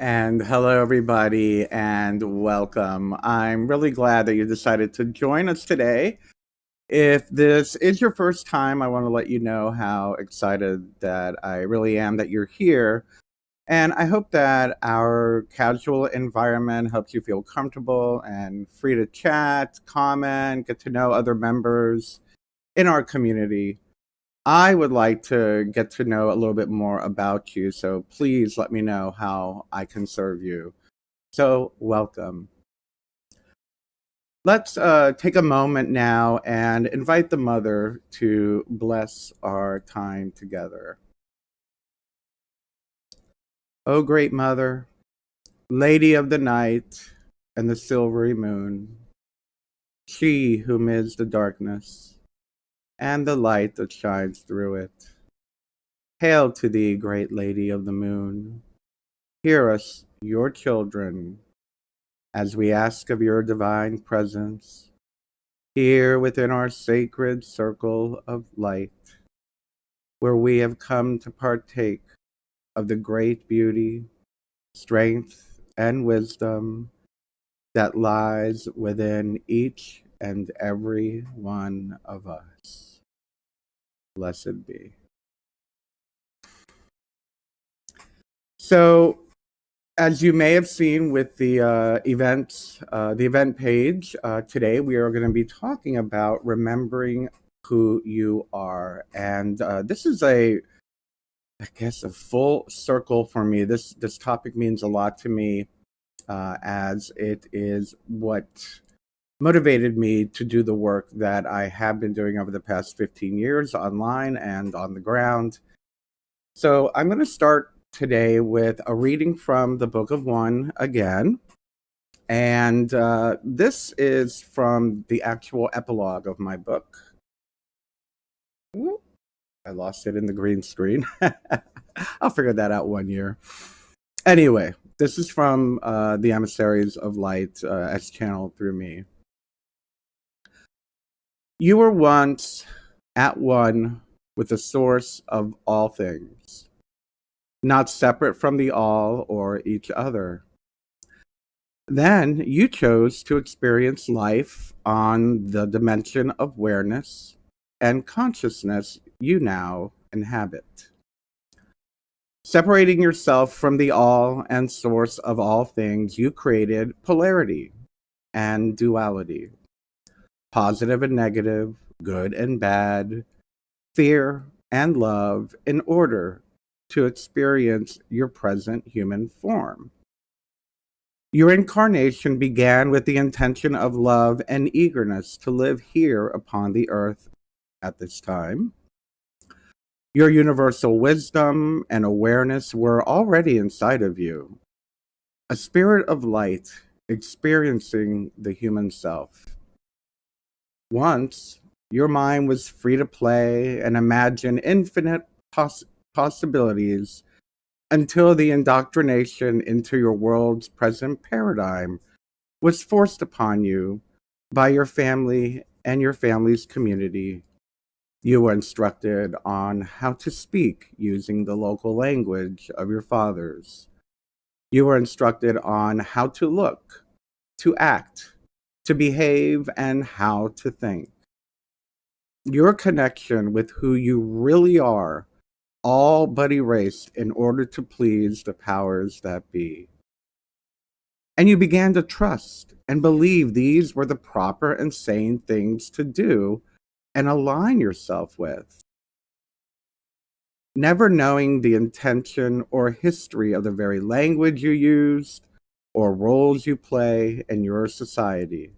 And hello, everybody, and welcome. I'm really glad that you decided to join us today. If this is your first time, I want to let you know how excited that I really am that you're here. And I hope that our casual environment helps you feel comfortable and free to chat, comment, get to know other members in our community. I would like to get to know a little bit more about you, so please let me know how I can serve you. So, welcome. Let's take a moment now and invite the mother to bless our time together. O great mother, lady of the night and the silvery moon, she whom is the darkness and the light that shines through it. Hail to thee, great lady of the moon. Hear us, your children, as we ask of your divine presence here within our sacred circle of light, where we have come to partake of the great beauty, strength, and wisdom that lies within each and every one of us. Blessed be. So, as you may have seen with the event page, today we are going to be talking about remembering who you are, and this is I guess, a full circle for me. This topic means a lot to me, as it is what motivated me to do the work that I have been doing over the past 15 years online and on the ground. So I'm going to start today with a reading from the Book of One again. And this is from the actual epilogue of my book. Ooh, I lost it in the green screen. I'll figure that out one year. Anyway, this is from the Emissaries of Light as channeled through me. You were once at one with the source of all things, not separate from the all or each other. Then you chose to experience life on the dimension of awareness and consciousness you now inhabit. Separating yourself from the all and source of all things, you created polarity and duality, positive and negative, good and bad, fear and love, in order to experience your present human form. Your incarnation began with the intention of love and eagerness to live here upon the earth at this time. Your universal wisdom and awareness were already inside of you, a spirit of light experiencing the human self. Once, your mind was free to play and imagine infinite possibilities until the indoctrination into your world's present paradigm was forced upon you by your family and your family's community. You were instructed on how to speak using the local language of your fathers. You were instructed on how to look, to act, to behave, and how to think. Your connection with who you really are all but erased in order to please the powers that be. And you began to trust and believe these were the proper and sane things to do and align yourself with, never knowing the intention or history of the very language you used or roles you play in your society.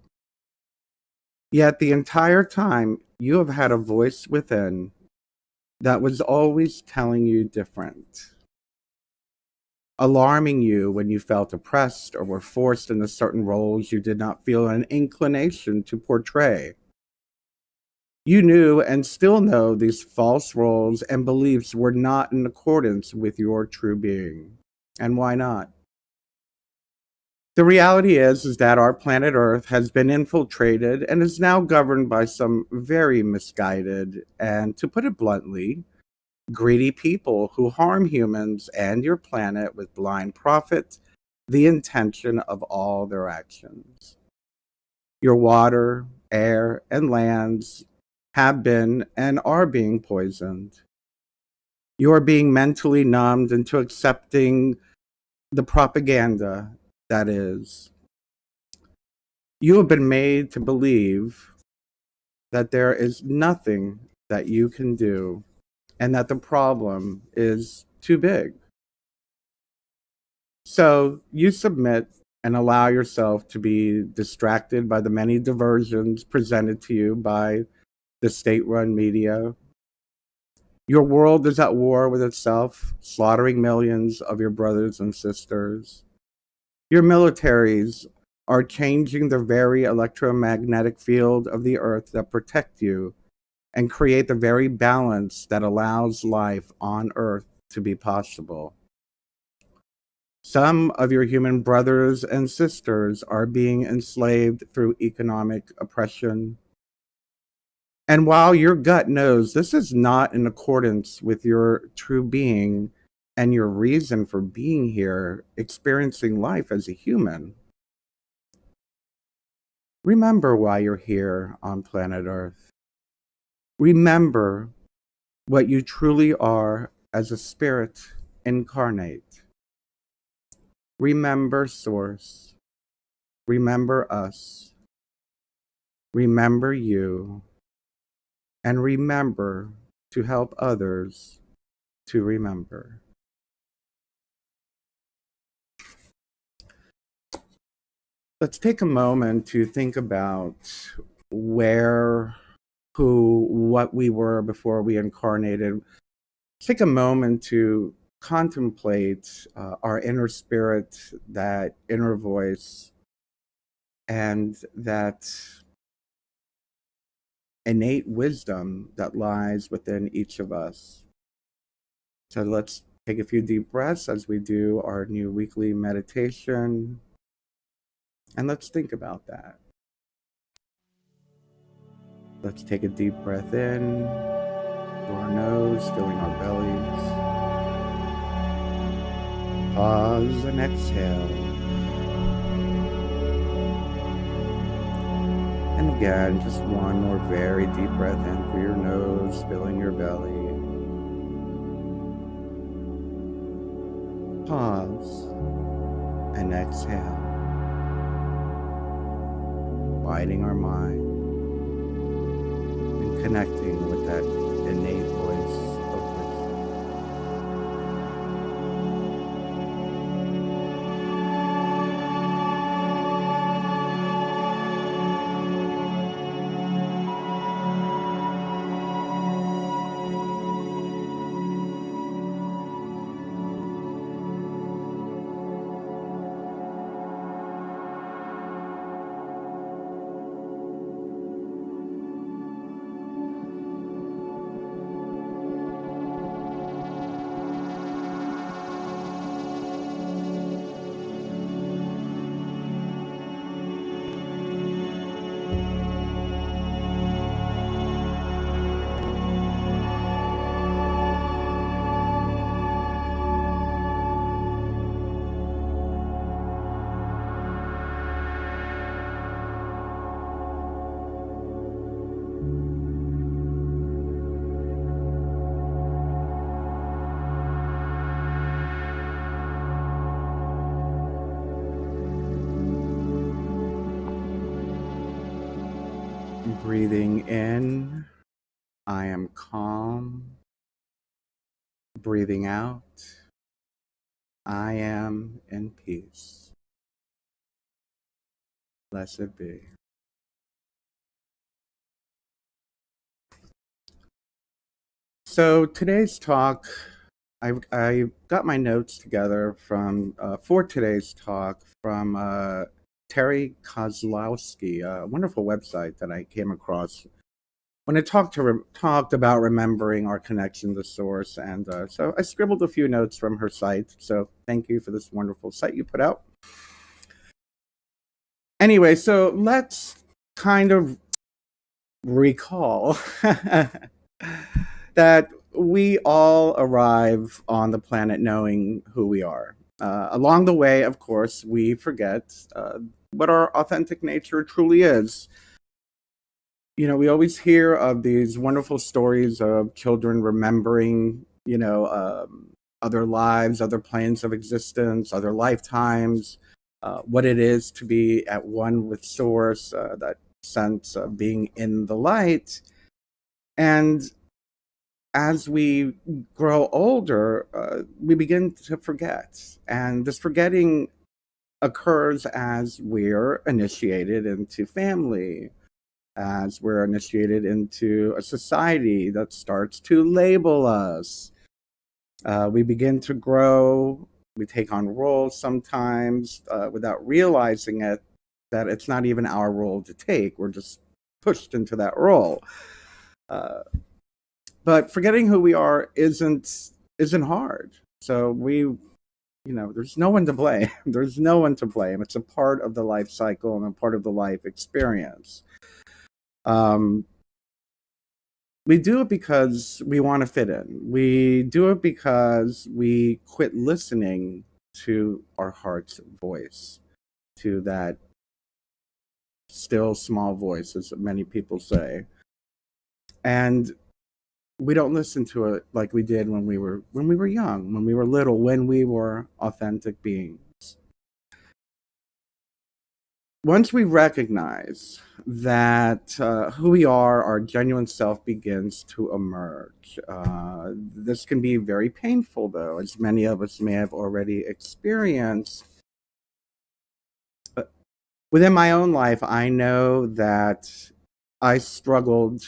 Yet the entire time, you have had a voice within that was always telling you different, alarming you when you felt oppressed or were forced into certain roles you did not feel an inclination to portray. You knew and still know these false roles and beliefs were not in accordance with your true being. And why not? The reality is that our planet Earth has been infiltrated and is now governed by some very misguided and, to put it bluntly, greedy people who harm humans and your planet with blind profit the intention of all their actions. Your water, air, and lands have been and are being poisoned. You are being mentally numbed into accepting the propaganda that is. You have been made to believe that there is nothing that you can do and that the problem is too big. So you submit and allow yourself to be distracted by the many diversions presented to you by the state run media. Your world is at war with itself, slaughtering millions of your brothers and sisters. Your militaries are changing the very electromagnetic field of the earth that protect you and create the very balance that allows life on earth to be possible. Some of your human brothers and sisters are being enslaved through economic oppression. And while your gut knows this is not in accordance with your true being and your reason for being here, experiencing life as a human, remember why you're here on planet Earth. Remember what you truly are as a spirit incarnate. Remember Source. Remember us. Remember you. And remember to help others to remember. Let's take a moment to think about where, who, what we were before we incarnated. Take a moment to contemplate our inner spirit, that inner voice, and that innate wisdom that lies within each of us. So let's take a few deep breaths as we do our new weekly meditation. And let's think about that. Let's take a deep breath in through our nose, filling our bellies. Pause and exhale. And again, just one more very deep breath in through your nose, filling your belly. Pause and exhale. Quieting our mind and connecting with that innate voice of wisdom. Breathing in, I am calm. Breathing out, I am in peace. Blessed be. So today's talk, I got my notes together from for today's talk from Terry Kozlowski, a wonderful website that I came across when I talked about remembering our connection to Source, and so I scribbled a few notes from her site. So thank you for this wonderful site you put out. Anyway, so let's kind of recall that we all arrive on the planet knowing who we are. Along the way, of course, we forget what our authentic nature truly is. We always hear of these wonderful stories of children remembering, other lives, other planes of existence, other lifetimes, what it is to be at one with Source, that sense of being in the light. And as we grow older, we begin to forget. And this forgetting occurs as we're initiated into family, as we're initiated into a society that starts to label us. We begin to grow, we take on roles sometimes without realizing it, that it's not even our role to take. We're just pushed into that role. Uh, but forgetting who we are isn't hard. So there's no one to blame. There's no one to blame. It's a part of the life cycle and a part of the life experience. Um, we do it because we want to fit in. We do it because we quit listening to our heart's voice, to that still small voice, as many people say. And we don't listen to it like we did when we were young, when we were little, when we were authentic beings. Once we recognize that who we are, our genuine self begins to emerge. This can be very painful, though, as many of us may have already experienced. Within my own life, I know that I struggled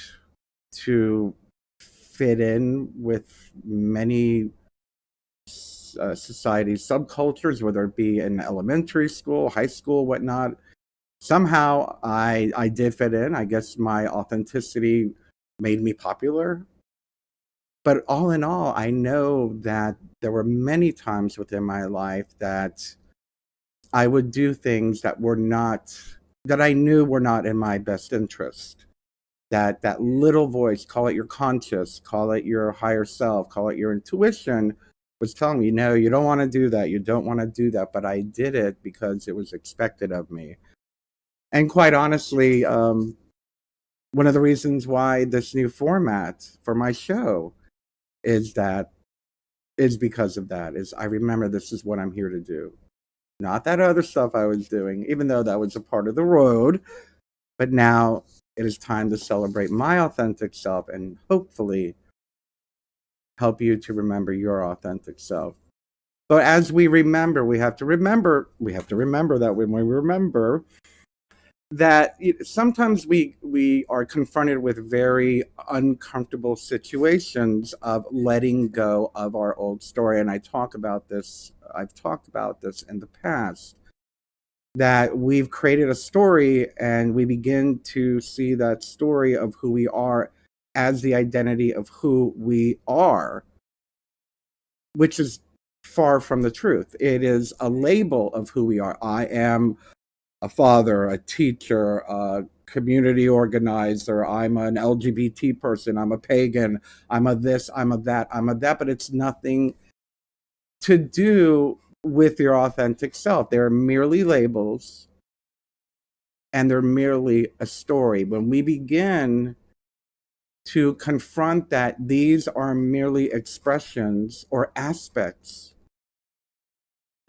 to fit in with many society subcultures, whether it be in elementary school, high school, whatnot. Somehow I did fit in. I guess my authenticity made me popular. But all in all, I know that there were many times within my life that I would do things that I knew were not in my best interest. That little voice, call it your conscious, call it your higher self, call it your intuition, was telling me, no, you don't want to do that. You don't want to do that. But I did it because it was expected of me. And quite honestly, one of the reasons why this new format for my show is that is because of that. Is I remember this is what I'm here to do, not that other stuff I was doing, even though that was a part of the road. But now it is time to celebrate my authentic self and hopefully help you to remember your authentic self. But as we remember, we have to remember that when we remember that sometimes we are confronted with very uncomfortable situations of letting go of our old story. And I've talked about this in the past, that we've created a story and we begin to see that story of who we are as the identity of who we are, which is far from the truth. It is a label of who we are. I am a father, a teacher, a community organizer. I'm an LGBT person. I'm a pagan. I'm a this, I'm a that, I'm a that. But it's nothing to do with your authentic self. They're merely labels and they're merely a story. When we begin to confront that these are merely expressions or aspects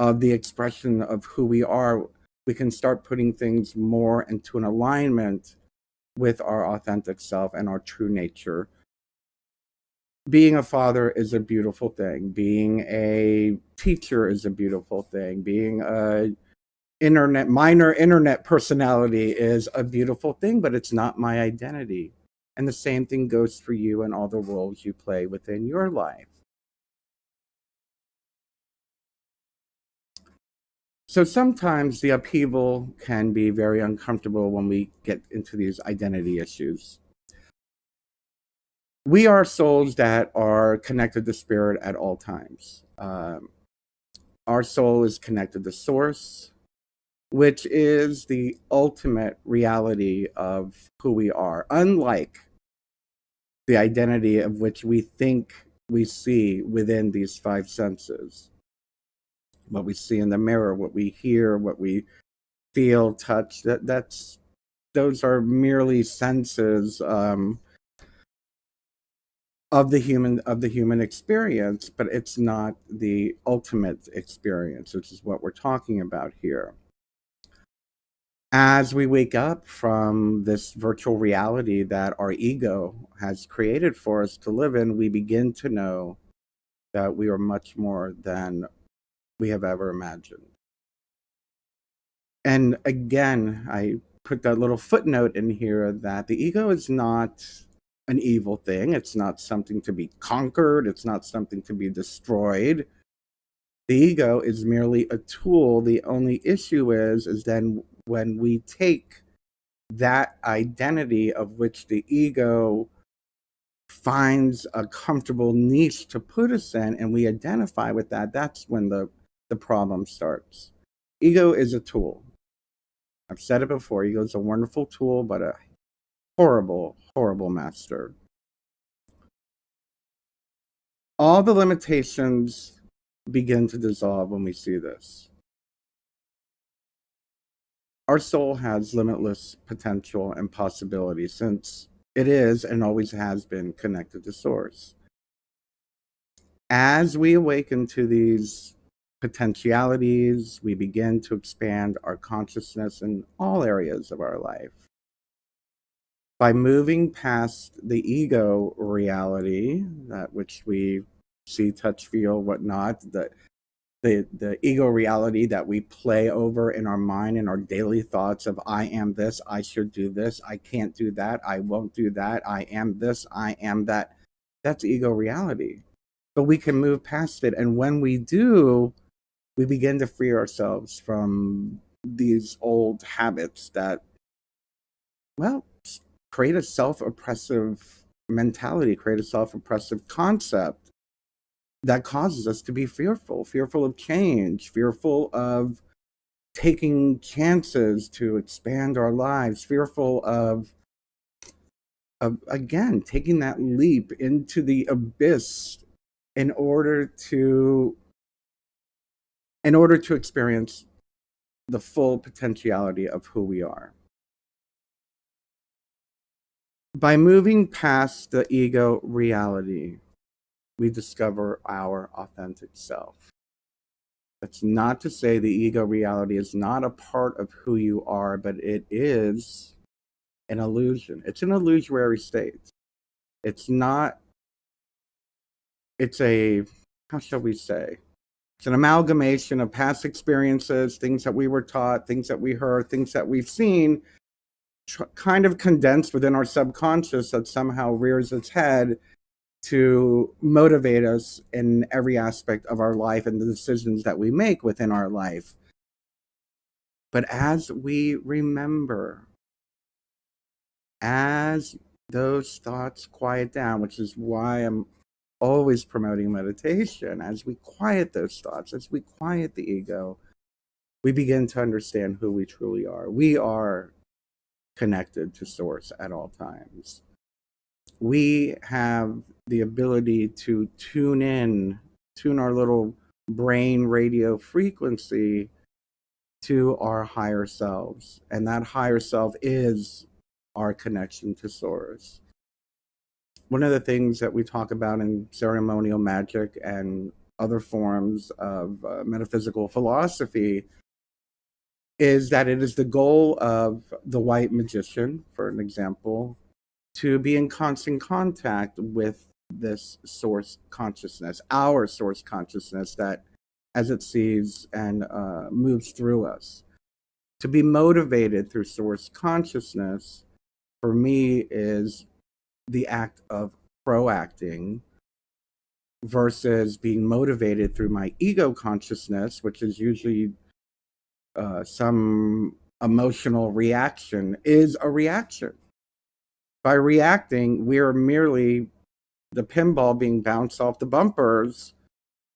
of the expression of who we are, we can start putting things more into an alignment with our authentic self and our true nature. Being a father is a beautiful thing. Being a teacher is a beautiful thing. Being a minor internet personality is a beautiful thing, but it's not my identity. And the same thing goes for you and all the roles you play within your life. So sometimes the upheaval can be very uncomfortable when we get into these identity issues. We are souls that are connected to spirit at all times. Our soul is connected to source, which is the ultimate reality of who we are, unlike the identity of which we think we see within these five senses. what we see in the mirror, what we hear, what we feel, touch. That's those are merely senses of the human experience, but it's not the ultimate experience, which is what we're talking about here. As we wake up from this virtual reality that our ego has created for us to live in, we begin to know that we are much more than we have ever imagined. And again, I put that little footnote in here that the ego is not an evil thing. It's not something to be conquered. It's not something to be destroyed. The ego is merely a tool. The only issue is then when we take that identity of which the ego finds a comfortable niche to put us in and we identify with that, that's when the problem starts. Ego is a tool. I've said it before, ego is a wonderful tool, but a horrible, horrible master. All the limitations begin to dissolve when we see this. Our soul has limitless potential and possibility since it is and always has been connected to source. As we awaken to these potentialities, we begin to expand our consciousness in all areas of our life. By moving past the ego reality, that which we see, touch, feel, whatnot, the ego reality that we play over in our mind and our daily thoughts of I am this, I should do this, I can't do that, I won't do that, I am this, I am that. That's ego reality. But we can move past it. And when we do, we begin to free ourselves from these old habits that, well, create a self oppressive mentality, create a self oppressive concept that causes us to be fearful of change, fearful of taking chances to expand our lives, fearful of again taking that leap into the abyss in order to experience the full potentiality of who we are. By moving past the ego reality, we discover our authentic self. That's not to say the ego reality is not a part of who you are, but it is an illusion. It's an illusory state. It's not, it's a, how shall we say? It's an amalgamation of past experiences, things that we were taught, things that we heard, things that we've seen, kind of condensed within our subconscious that somehow rears its head to motivate us in every aspect of our life and the decisions that we make within our life. But as we remember, as those thoughts quiet down, which is why I'm always promoting meditation, as we quiet those thoughts, as we quiet the ego, we begin to understand who we truly are. We are connected to source at all times. We have the ability to tune our little brain radio frequency to our higher selves. And that higher self is our connection to source. One of the things that we talk about in ceremonial magic and other forms of metaphysical philosophy is that it is the goal of the white magician, for an example, to be in constant contact with this source consciousness, our source consciousness that as it sees and moves through us. To be motivated through source consciousness, for me, is the act of proacting versus being motivated through my ego consciousness, which is usually some emotional reaction, is a reaction. By reacting, we are merely the pinball being bounced off the bumpers.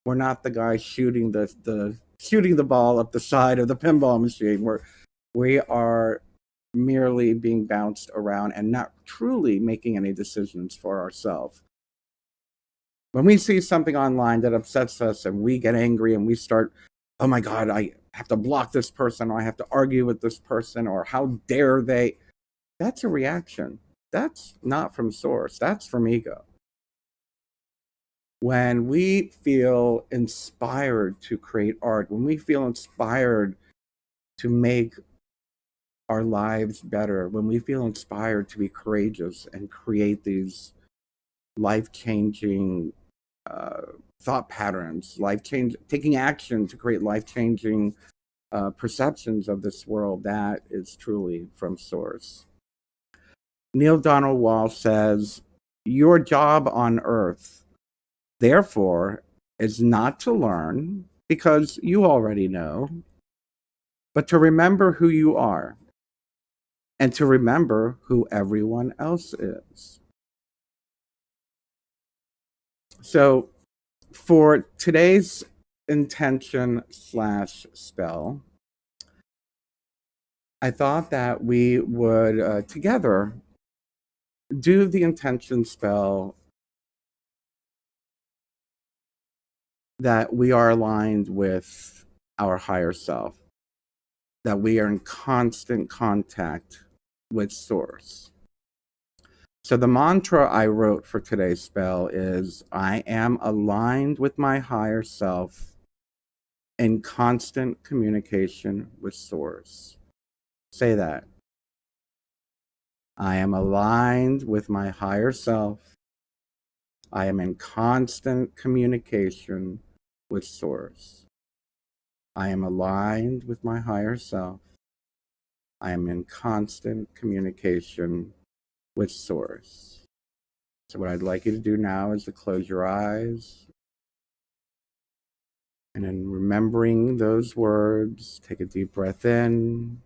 We're not the guy shooting the shooting the ball up the side of the pinball machine. We are merely being bounced around and not truly making any decisions for ourselves. When we see something online that upsets us and we get angry and we start oh my God, I have to block this person, or I have to argue with this person, or how dare they. That's a reaction. That's not from source, that's from ego. When we feel inspired to create art, when we feel inspired to make our lives better, when we feel inspired to be courageous and create these life changing uh, thought patterns, taking action to create life changing perceptions of this world, that is truly from source. Neil Donald Walsh says, your job on earth, therefore, is not to learn because you already know, but to remember who you are and to remember who everyone else is. So, for today's intention slash spell, I thought that we would together do the intention spell that we are aligned with our higher self, that we are in constant contact with source. So the mantra I wrote for today's spell is, I am aligned with my higher self in constant communication with source. Say that. I am aligned with my higher self. I am in constant communication with source. I am aligned with my higher self. I am in constant communication with source. So what I'd like you to do now is to close your eyes, and in remembering those words, take a deep breath in,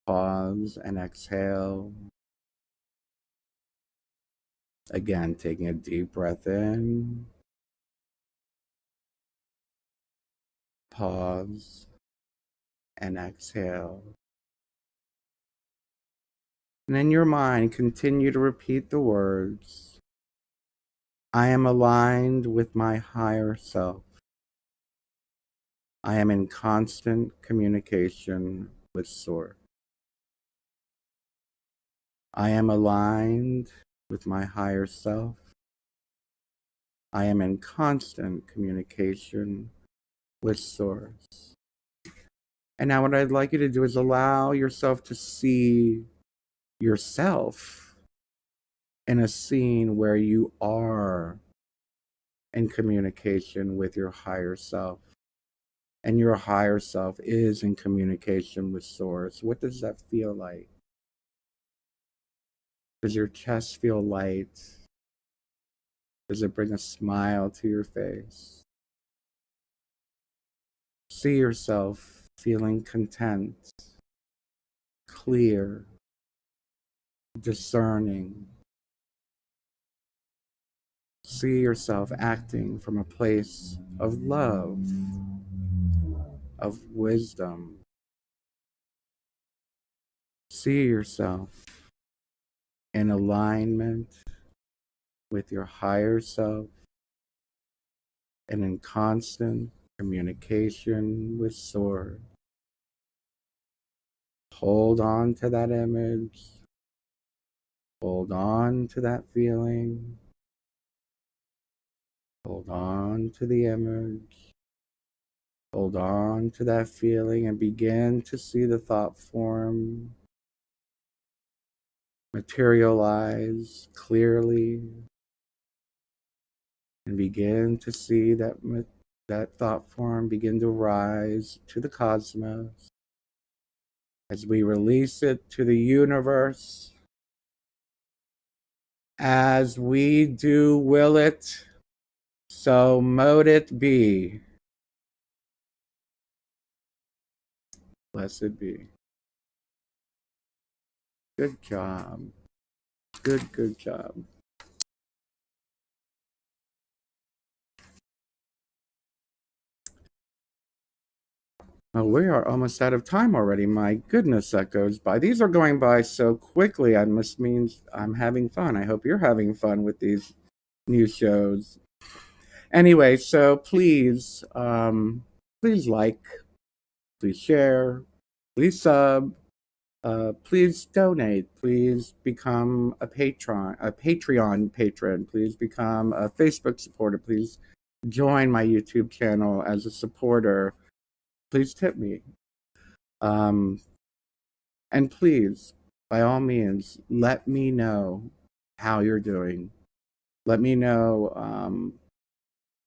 pause and exhale. Again, taking a deep breath in, pause and exhale. And in your mind, continue to repeat the words, I am aligned with my higher self. I am in constant communication with Source. I am aligned with my higher self. I am in constant communication with Source. And now what I'd like you to do is allow yourself to see yourself in a scene where you are in communication with your higher self. And your higher self is in communication with Source. What does that feel like? Does your chest feel light? Does it bring a smile to your face? See yourself feeling content, clear, discerning. See yourself acting from a place of love, of wisdom. See yourself in alignment with your higher self and in constant communication with Source. Hold on to that image. Hold on to that feeling. Hold on to the image. Hold on to that feeling and begin to see the thought form materialize clearly, and begin to see that thought form begin to rise to the cosmos as we release it to the universe. As we do will it, so mote it be. Blessed be. Good job. Good job. Well, we are almost out of time already. My goodness, that goes by. These are going by so quickly. I must mean I'm having fun. I hope you're having fun with these new shows. Anyway, so please, please like, please share, please sub, please donate. Please become a Patreon patron. Please become a Facebook supporter. Please join my YouTube channel as a supporter. Please tip me. Um, and please, by all means, let me know how you're doing. Let me know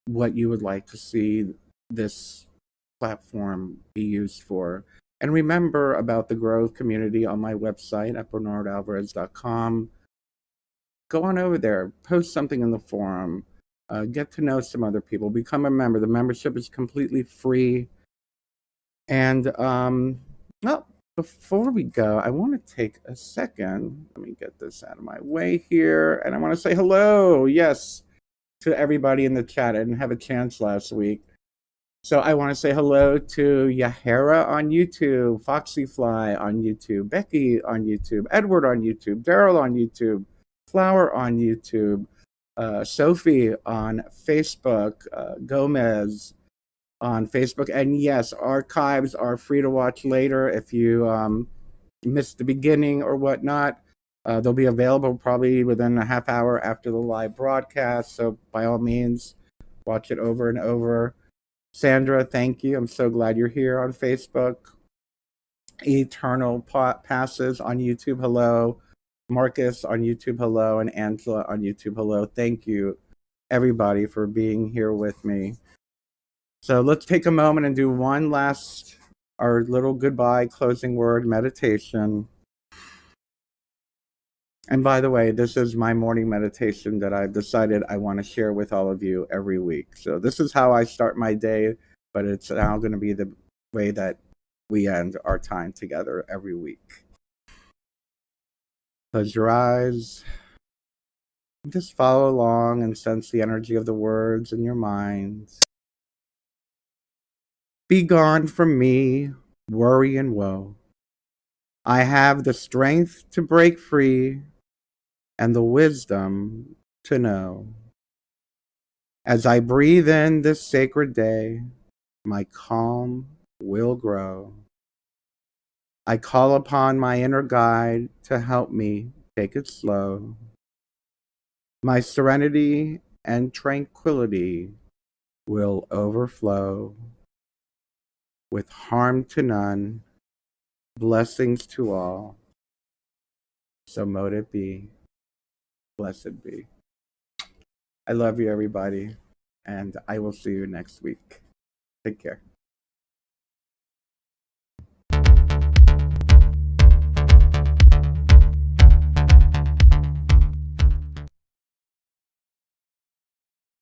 what you would like to see this platform be used for. And remember about the growth community on my website at bernardalvarez.com. Go on over there, post something in the forum, get to know some other people, become a member. The membership is completely free. And well, before we go, I want to take a second. Let me get this out of my way here. And I want to say hello, yes, to everybody in the chat. I didn't have a chance last week. So I want to say hello to Yahara on YouTube, Foxyfly on YouTube, Becky on YouTube, Edward on YouTube, Daryl on YouTube, Flower on YouTube, Sophie on Facebook, Gomez on Facebook. And yes, archives are free to watch later if you missed the beginning or whatnot. They'll be available probably within a half hour after the live broadcast. So by all means, watch it over and over. Sandra, thank you. I'm so glad you're here on Facebook. Eternal Passes on YouTube, hello. Marcus on YouTube, hello. And Angela on YouTube, hello. Thank you, everybody, for being here with me. So let's take a moment and do one last, our little goodbye closing word meditation. And by the way, this is my morning meditation that I've decided I want to share with all of you every week. So this is how I start my day, but it's now going to be the way that we end our time together every week. Close your eyes. Just follow along and sense the energy of the words in your mind. Be gone from me, worry and woe. I have the strength to break free and the wisdom to know. As I breathe in this sacred day, my calm will grow. I call upon my inner guide to help me take it slow. My serenity and tranquility will overflow. With harm to none, blessings to all. So mote it be. Blessed be. I love you, everybody, and I will see you next week. Take care.